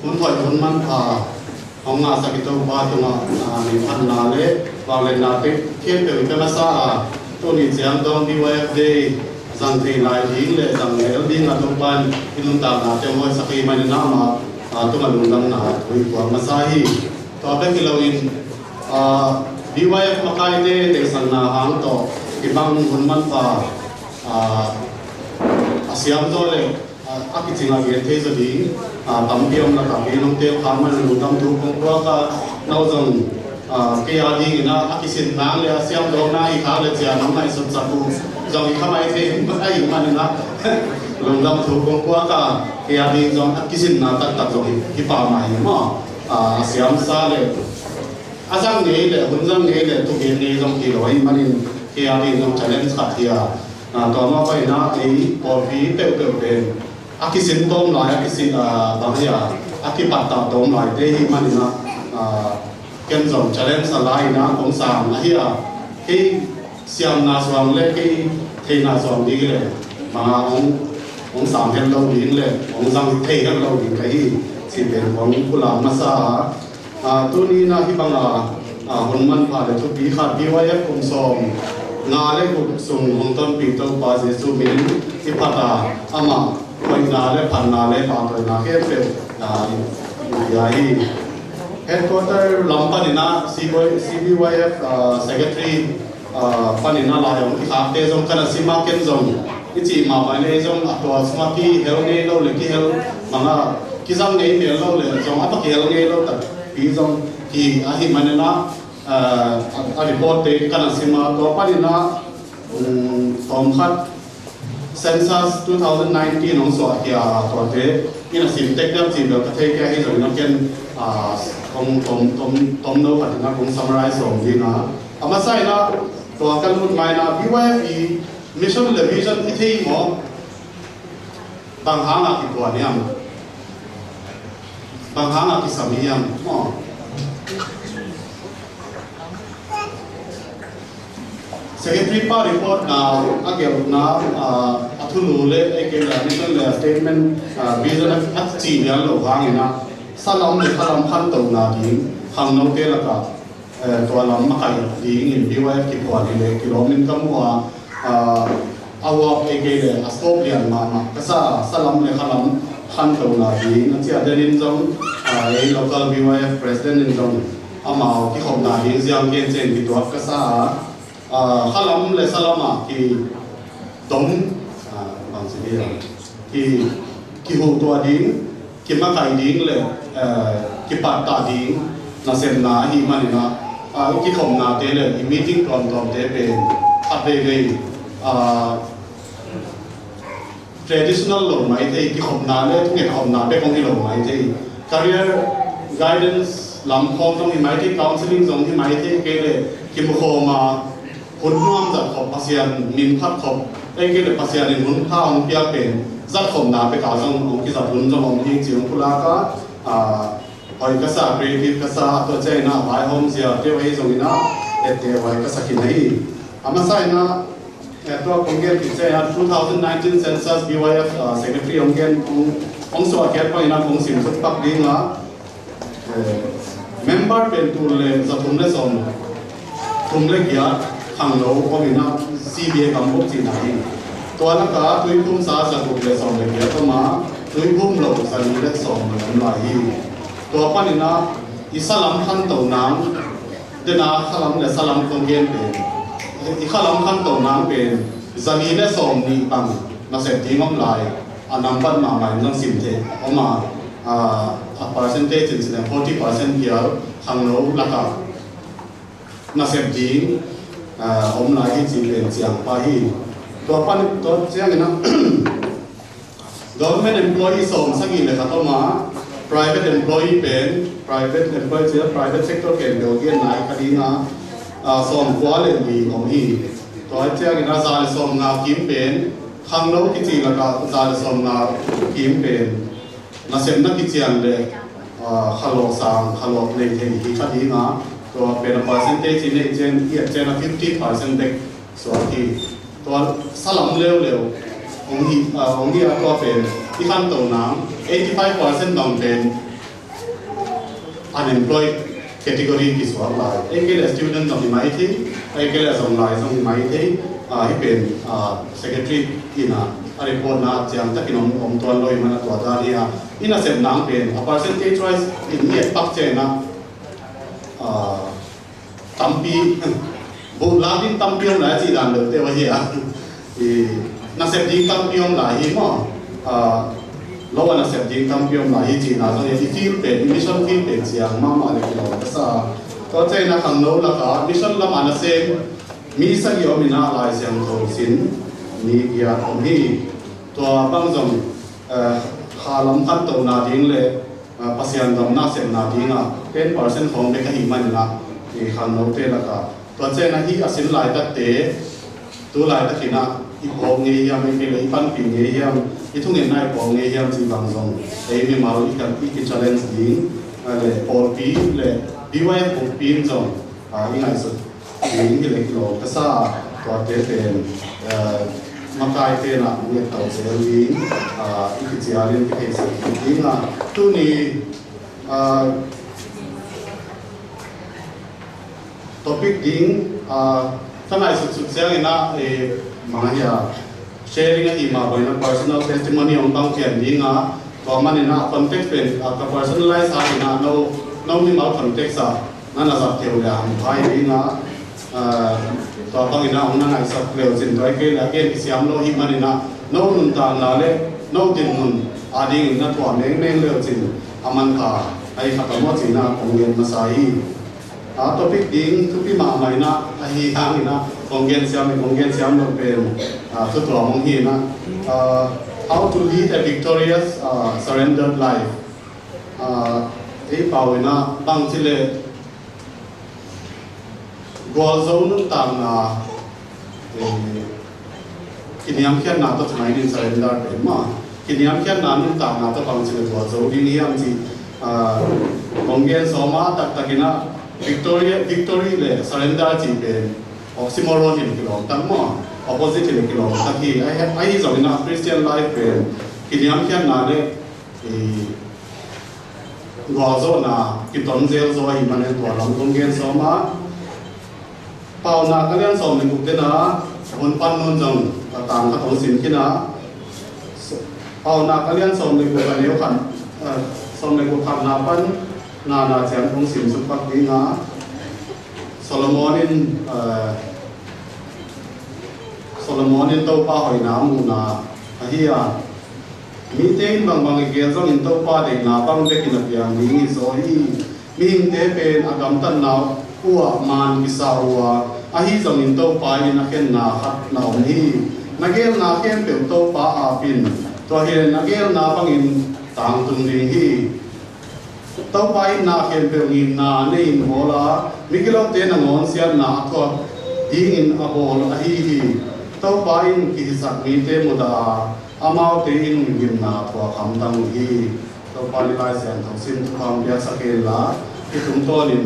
คุณถอยคุณมันของงาสกิโตบาตุงมีพันนาเลวางเลนาเปเขียนเป็นเป็นภาษาตัวนี้เสียงตรงดีไว้เดย์สังเกตลายดิ้งเลยสังเกตดิ้งอัตโนมัติที่ลุงตามนาเจ้าว่าสักทีมันน้ำมาตัวมันลุงดังนาคุยกว่ามาซาฮีต่อไปที่เราอินดีไว้มาใครเดย์เด็กสันนาหางต่อที่บางคนมันป่าเสียงตัวเลยอากิจิงอาเกียรติสุดีตั้มเดียวนะตั้มเดียวน้องเตี้ยข้ามมันลุงตั้มทุกคนว่าก็เราจงเกี่ยดีนะอากิสินนางเลยเสียงดวงนาอีกครั้งเลยเสียน้องไม่สุดสับปูจงอีกข้าไม่เที่ยงไม่อีกมันนะลุงตั้มทุกคนว่าก็เกี่ยดีจงอากิสินนาตัดจงที่ป่าไม้มาเสียงซาเลยอาจารย์นี้เลยคุณจังนี้เลยทุกอย่างนี้จงที่เราให้มันเกี่ยดีจง challenge ขัดเทียต่อมาไปนะไอ้พอวีเปิดเป็นอากิสินตรงหน่อยอากิสินบางอย่างอากิปัตตาตรงหน่อยเดี๋ยวมันนะเกี่ยมจง challenge สลายนะของสามนะที่ที่เสียงนาสว่างเลยที่เทนาสว่างดีเลยมาของสามเห็นเราดีเลยของสังเทเห็นเราดีเลยที่สิเป็นของกุหลาบมาซาตัวนี้นะที่บางคนมันผ่านทุกปีขาดปีไว้ให้ผมส่งงาเล็กส่งของต้นปีต้นปาเสสุบินที่พัตตาอามาคนงาเล็กพันงาเล็กปาตัวนาเก็บเป็นยาฮีheadquarter ลำปานินา CBYF secretary ปานินาลายองที่ขาเตจงกันสิมาเก็นจงที่จีมาไปเลยจงตัวสมาธิเฮลเนโลเลยที่เฮลมังกิจังเนยเมลโลเลยจงอัปเกลเนโลตัดปีจงที่อาหิมันนะreport เตกันสิมาตัวปานินาฟอร์มคัด census 2019น้องสวดที่ตัวเตนี่นะสิบเทคนิคสิบเดียวกับเทคแค่ให้จงนักเก็นtom no patina kung summarize om di na amasai na to kan mut mai na BYFE mission le vision ithei mo bang hanga ki ko niam bang hanga ki samiam mo secretary pa report na agel na athulu le agel mission le statement vision at chi ya lo hangina salam le salam khan to na di khang no te la ka to lam ma kai di in BYF ki ko di le kilomin kam wa awa ke le asop lian ma ka sa salam le salam khan to na di na chi aderin jong ai local BYF president in jong ama ki khom na di jiang ken chen ki to ka sa salam le salama ki dom bang si ki hu to di ki ma kai di le ki pat ta di na sen na hi man na ki khom na te le meeting tom te pe ave ge traditional lo mai te ki khom na le thung khom na pe kong hi lo mai te career guidance lam khom tong hi mai te counseling jong hi mai te ke le ki mu khoma hun nuam za khop pasian min khat khop ai ke le pasian in hun kha ong pia pen zat khom na pe ka jong ong ki za hun jong ong hi chiang pula ka hoi ka sa creative ka sa to chai na vai home sia te wai jong ina te wai ka sa ki nei ama sai na to kongen ki chai 2019 census BYF secretary ongen ong so aket pa ina kong sim thut pak ding la member pen tu le za thum le som thum le kya khang lo ko ina CBA kam bok chi na hi to la ka tui kum sa sa ku le som le kya to ma tui kum lo sa ni le som le la hiตัวป้านี่นะอิสลามขั้นตัวน้ำเดี๋ยวนะขลังเนี่ยสลามคนเกณฑ์เป็นอีขลังขั้นตัวน้ำเป็นจะมีได้ส่งนี่บังมาเสร็จที่ง้อมลายนำบัตรมาใหม่ต้องสิบเทออกมาpercentage จริงๆ40%เดียวขังโลละครับมาเสร็จที่อมลายที่จริงเป็นเสียงไปตัวป้านี่ตัวเสียงนะ government employee ส่งสักกี่เลยครับตัวมาprivate employee pen private employee เสีย private sector เก่งเดียวกันนายคดีนะส่งกว่าเลยดีของอีตัวเจ้ากินอาสาส่งงาคิมเป็นข้างโลกที่จีนแล้วก็อาสาส่งงาคิมเป็นน่าเสียนักกิจการเลยขลุ่มสางขลุ่มในเทคนิคคดีนะตัวเป็น percentage ในเจนเจน50% เด็กส่วนที่ตัวสลับเร็วของที่ตัวเป็นที่ขั้นตัวน้ำ85% ต้องเป็น unemployed category ki so lai ekele student of mai thi ekele zong lai zong mai thi hi pen secretary ina report na chang takin om ton loi mana to da ria ina sem nang pen a percentage wise in yet pak che na tampi bu ladin tampiom la chi dan de te wa hi a na sem ding tampiom la hi mo lo na sem ding tampiom la hi chi na so ye feel pen mission feel pen siang ma ma le kilo sa to che na khang lo la ka mission la ma na sem mi sa yo mi na lai siang tho sin ni ya om hi to bang jong khalam khat to na ding le pasian dam na sem na ding a 10% hong be ka hi man na ni khang lo te la ka to che na hi asin lai ta te tu lai ta kina i pong nge yam ke le pan pi nge yam i thung nge nai pong nge yam chi bang jong e mi ma ro i kan i challenge ding le por pi le biwa po pin jong i ngai so ding le kilo ka sa to te ten makai te na nge tau se ding i ki chi alin ke se ding na tu ni topic ding tanai su siang ina mga sharing a ima boy na personal testimony on bang kian dinga to man ina context pen ka personalize a ina no mi mal context a na na zap teu ya bhai dinga to bang ina ong na ngai sap leo chin doi ke la ke siam lo hi man ina no nun ta la le no din nun a ding na to meng meng leo chin aman ka ai khatamo china onggen na sai topic ding tu pi ma mai na hi hang ina onggen siam lo pen tu to mong hi na how to lead a victorious surrendered life ei pau ina bang chile gol zo nun tang na kiniam khian na to chmai din surrender pe ma kiniam khian na nun tang na to bang chile gol zo din hi am chi onggen soma tak takina victory le surrender chi pen oxymoron in kilo tam mo opposite in kilo taki I is in a Christian life pen kiniam khian na le gozo na kiton zel zo hi mane to lam onggen soma pau na kalian som ni buk na on pan non jong tang ka thong sin kina pau na kalian som ni buk ani khan som ni buk khan na pan na chang thong sin su pak ni na Solomonin to pa hoi na mu na hi a mi tein bang bang ge zong in to pa de na bang de kin piang ni so hi mi hing te pen agam tan na uwa man ki sa uwa a hi zong in to pa ni na ken na khat na om hi na gel na ken pe to pa a pin to hi na gel na bang in tang tung ding hi to pa in na ken pe ni na nei mola mi kilo te na ngon sian na tho ding in a bol a hi to pa in ki sak mi te mu da amao te in gim na thwa kham dang hi to pa li lai sian thong sin thu kham bia sakela ki tum to lin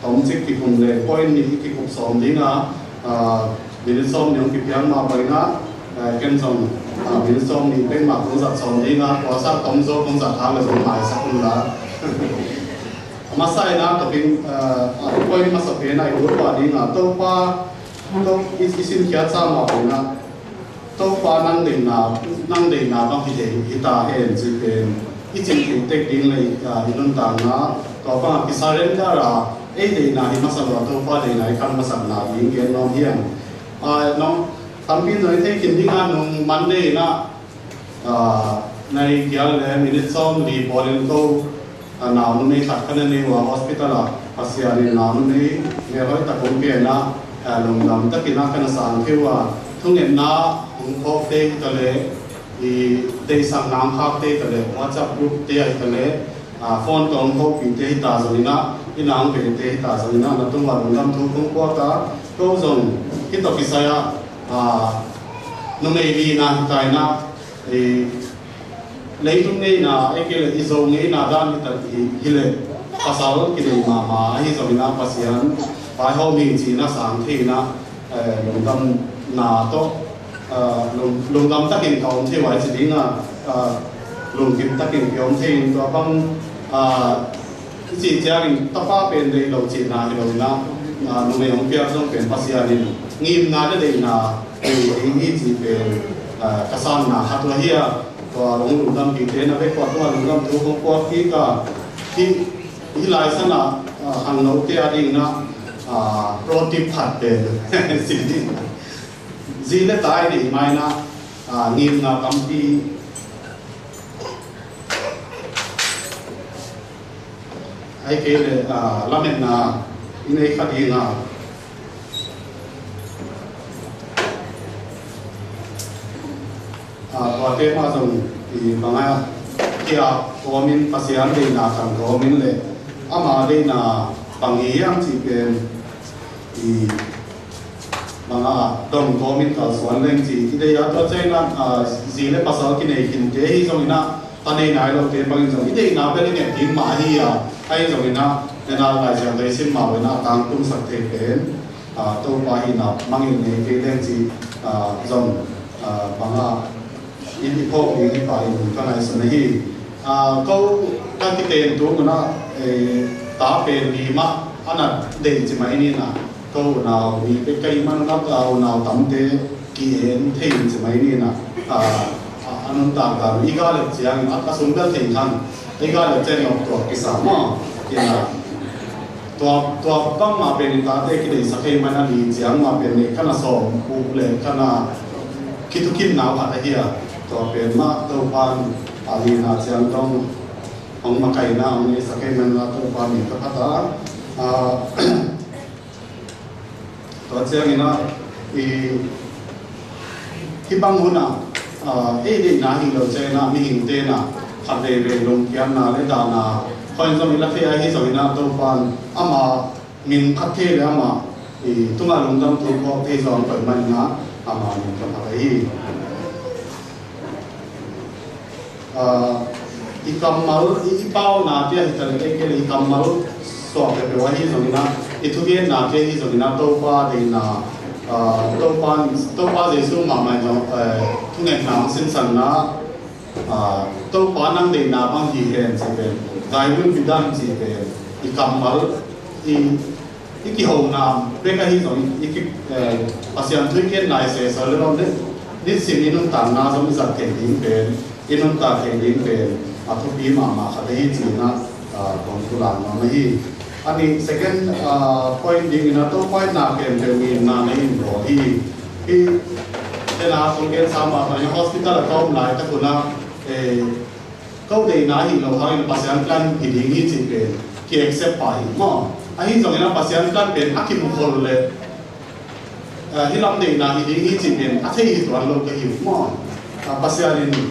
tom chik ki kum le point ni ki kup som dinga bin som nyong ki piang ma bai na ken som bin som ni pen ma kong zat som dinga ko sa tom zo kong zat ha le som mai sakun la masai na to pin point ma sa pe na i pa dinga to pa to isin kya cha ma na to pa nang ding na bang hi de hi ta hen ji pen i chin ki tek ding le inun ta na to pa ki surrender ra e de na hi ma sa lo to pa de na kan ma sa na ding gen no hian no tam pin noi the kin ding a nong monday na nai gyal le minute som ri porin to na nu nei khat kan nei wa hospital a asia ni na nu nei me hoi ta kom pe na long lam ta kina kan san thewa thung en na ung khok te ta le i te sang nam khak te ta le whatsapp group te ai ta le phone tong khok pi te ta zo ina inang pe te ta zo ina na tung wa long lam thu kong kwa ta to zong ki to ki sa ya nu nei li na ta na lấy tung này na cái là iso này na dan thì tận thì là pasal cái này mà hi so na pasian phải hôm mình chỉ na sáng thì na lồng tâm na to lồng tâm tất nhiên còn thì vậy chỉ đi na lồng kim tất nhiên kiểu thì to bằng chỉ chàng tapa bên đây đầu chỉ na thì đầu na nông nghiệp ông kia trong bên Pasia nên nghiêm na đây na thì chỉ bên kasan na hạt là hia và lồng lồng đâm kinh tế na về qua lồng đâm thu không qua khi lại sang là hàng nấu kia đi na roti phật bên gì là tại thì mai na nghiêm na công ty ai kể là làm nên na ini phát hiện na và thế mà dùng thì bằng ai kia có mình phát hiện đây là thằng có mình lệ mà đây là bằng ý anh chỉ bên thì bằng đồng có mình thảo soạn lên thì đây là tôi thấy là gì là pasal cái này hiện tế hi rồi na ta đây này là cái bằng rồi đây là bên này thì mà hi hay rồi na nên là lại chẳng thấy xin mạo na tăng tung sắc thế bên tôi qua hi na mang những cái lên gì dòng bằng in đi phố đi phải cái này sẽ này câu các cái tên tôi nó ta bên đi mà anh là để chỉ mấy này nè câu nào vì cái cây mang nó nào tắm thế kiến thêm chỉ mấy này nè anh ta cả ý cái là chỉ anh áp dụng cái thành thành ý cái là trên học tuổi cái sao mà cái là tuổi băng mà bên ta đây cái này sẽ cái mà nó đi chỉ anh mà bên này cái là sổ buộc lên cái là khi tôi kiếm nào phải thế àตัวเป็นมาตัวปานอาลีนาเชียงตรงของมาไก่นาองนี้สักแค่มันละตัวปานมีกับพัตตาตัวเชียงนี่นะที่บางคนดีนาหิเราเจนะมีหิงเตนะขัดเดลงเกียนนาเลดานาคอยจะมีลักษณะที่สวินาตัวปานมามินคัดเทเลยมาตุ้งอาลงดำตัวก็เทจอนเปิดมันนะมามินกับอะไรikamal ipau na dia hitan ke ikamal so ke wahi zongina ituge na ke hi zongina to pa de na to pa jesu ma ma no thune nang sin san na to pa nang de na bang hi hen se be dai mun bidan ji be ikamal iki ho na be ka hi zong iki pasian thui ke nai se sa le rom de ni sim inun tan na zong za ke ding be inun ta ke ding be atau bima maka deh cina konsulan mana hi, ani second point di mana tu point nak kembali mana ini bro hi, kena mungkin sama banyak hospital atau mulai tak guna kau deh nahi lo hari pasien kan hidingi cipin, ki accept pai, mo, ahi jangan pasien kan ben akim mukol le, hilam deh nahi hidingi cipin, athai tuan lo ke hiu mo, pasien ini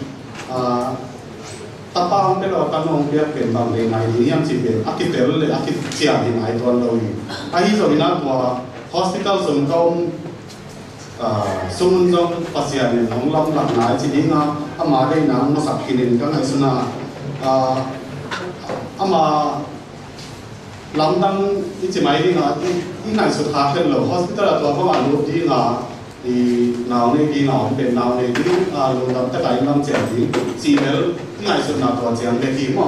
tapa ang pero tanong dia pembang de nai ni yang sibe akitel le akit sia di nai ton lo yi ai zo ina tua hospital sung kaum sumun jong pasian ni long lam lam nai chi dinga ama de na mo sak kinin ka ngai suna ama lam dang i chi mai dinga i nai su tha khen lo hospital tua ko an lu dinga i nào này đi nào bên nào này đi luôn làm tất cả những năm trẻ thì chỉ nếu ngày xuân nào tuổi trẻ bên thì mà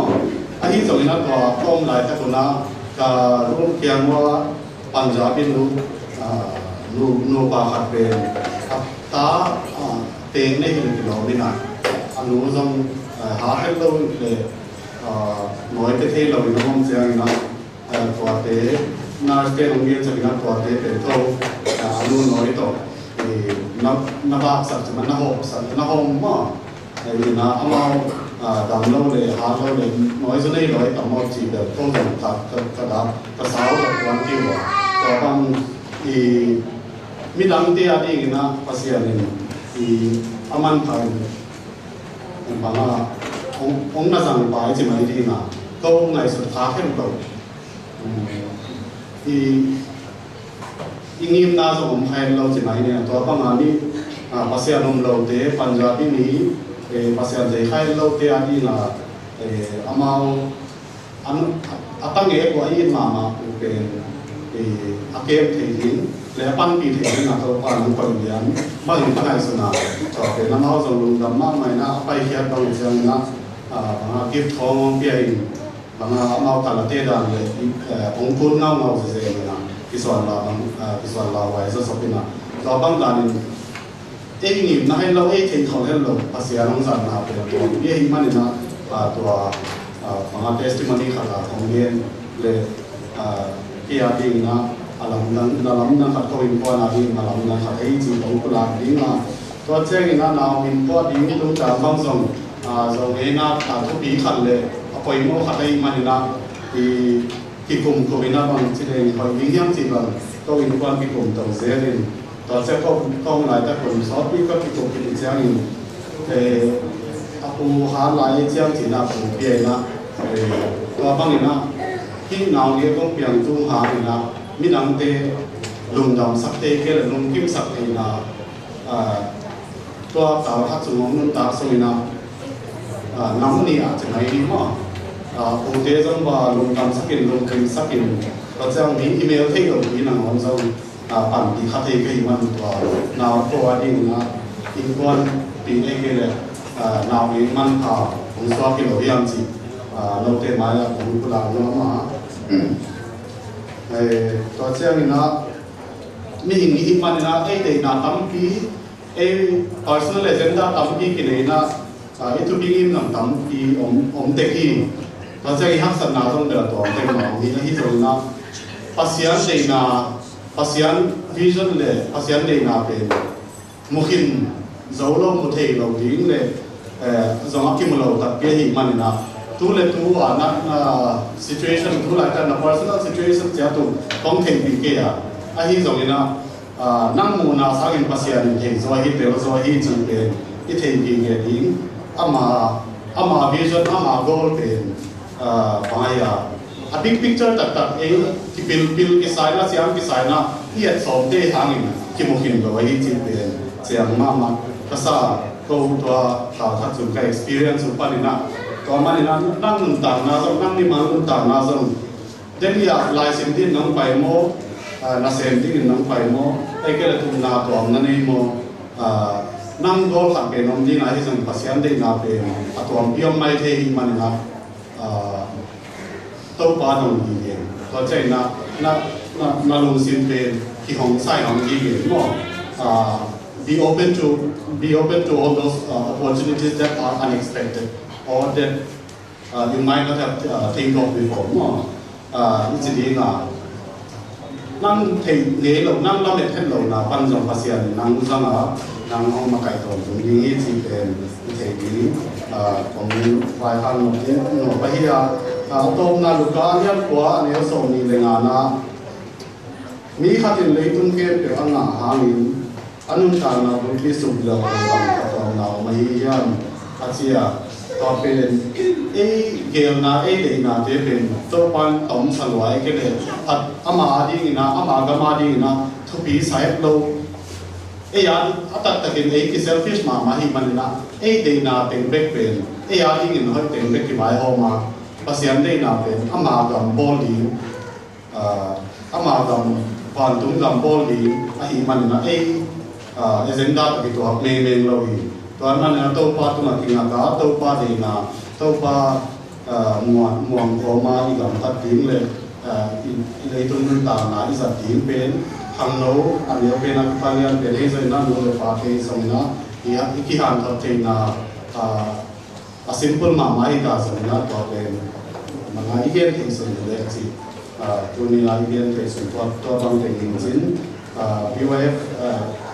anh rồi nó có công lại các con nào cả lúc kia mua Punjab bên nu ba hạt bên ta tiền này thì nó bên này anh nu trong há hết lâu để nói cái thế là nó không chơi nó tuổi thế na cái đồng viên cho nó tuổi thế để thôi anh nu nói to nó bạc sạch mà nó hồng mà vì nó mau đầm lâu để há lâu để nói cho nên nói tầm một chỉ được không dùng cả đó cả sáu được quan tiêu rồi còn bằng thì mi đăng tia đi nó phát hiện thì aman phải bằng ông nó rằng bài chỉ mấy đi mà câu này sự khá khéo cầu thì ingin na so umhain lo chi mai ne to pa ma ni pasian um lo te Punjabi ni pasian dei khai lo te ani na amao an atang e ko ai ma pe akem thei hin le pan pi thei na to pa nu kon yan ma hin pa nai suna to pe na ma so lu dam ma mai na pai hiat dong jang na gift thong pi ai mga mau kalate dan le ongkul ngau je na kiswan la wai sa sopina to bang danin ni na hen lo thei thong hen lo pasia long san na pe to ye hi mani na to mga testimony khala thonggen le kia ding na alam na khat ko in po na ding alam na khat ei chi tong kula ding na to cheng na na min po ding tung ta bang song zo ge na to bi khan le apoi mo khat ei mani na ki kum ko ina bang chi le hoi wi hyang chi bang to in quan ki kum to zerin to se ko lai ta kum so pi ko ki kum ki chang in apu ha lai chang chi na pu pi na to bang ina khi nào nghe công việc trung hà thì là mi đăng tê lùng đầm sắc tê cái là lùng kim sắc thì làตัวสาวทัศน์สมองนุ่นตาสวยนะน้ำนี่อาจจะไม่ดีมากโอเคจังว่าลงดำสักกินลงkimสักกินเราจะมีอีเมลที่เรามีหนังของเราปั่นที่คาเฟ่ก็ยังมันตัวน่าตัวดิ้งนะอีกคนปีนี้ก็เลยน่ามีมันผ่าผมชอบกินเราอย่างจีเราเต็มมาแล้วผมก็ลาน้องมาตัวเจ้านี่นะมีหิ่งหิ่งมันนะไอ้เด็กน่าตั้มปีpersonal agenda ตั้มปีกินเลยนะitu pingin ng tampi om teki kasi ihak sa natong dito ang tema hito na pasyan vision le pasyan le na pen mukhin zaulo muthei lo ding le zong akimulo tak pe hi manina tu le tu na situation tu la ka na personal situation ja tu tong thei pi ke ya a hi zong ina nang mu na sa in pasyan thei zo hi pe zo hi chi pe i thei pi ke ding ama vision ama goal pen paya a big picture tak ki bil ki sai na siam ki sai na hiat som te hangin ki mukhin lo hi chi pen siam ma kasa ko to ta tha chu ka experience upanina to manina nang tang na so nang ni mang tang na so den ya lai sim din nang pai mo na sem din nang pai mo ai ke la tu na to na nei mo nang goal khat pe nom ding a hi sang pasyan de na pe atwam piom mai the hi man na to pa nong gi ge to chai na lung sin pe ki hong sai hong gi ge mo be open to all those opportunities that are unexpected or that you might not have think of before mo it's the na nang thei nge lo nang la met hen lo na pan jong pasyan nang sang a nang hong ma kai ton dung ni chi pen thei bi kong vai han no ke no pa hi a tom na lu ka nya kwa ne so ni le nga na mi khatin le tung ke pe ang na ha ni anun ta na bu bi su lo ka to na ma hi yan a chia to pen gel na de na te pen to pan tom san wai ke le at ama di na ama ga ma di na thu bi sai lo yan atat takin ki selfish ma hi manina de na teng back pen ya in hoi teng back ki bai ho ma pasyan de na pen ama gam boli ama gam pan tung gam boli a hi manina agenda ki to me lo hi to manina to pa tu na kinga ka to pa de na to pa muang ko ma i gam tat ting le le tung ta na i sa ting pen hàng nấu anh nhớ bên anh ta liên về đây rồi nó nuôi phá cái xong nó thì cái hàng thật thì là simple mà máy ta xong nó có bên mà ngay ý kiến thì xong được gì tôi nghĩ là ý kiến thì xong tôi bằng tình hình chính BYF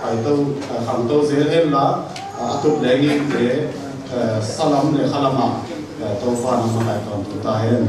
phải tôi hàng tôi dễ hơn là tục đề nghị để salam để khalama tôi phá nó mà phải còn tụt ta hơn.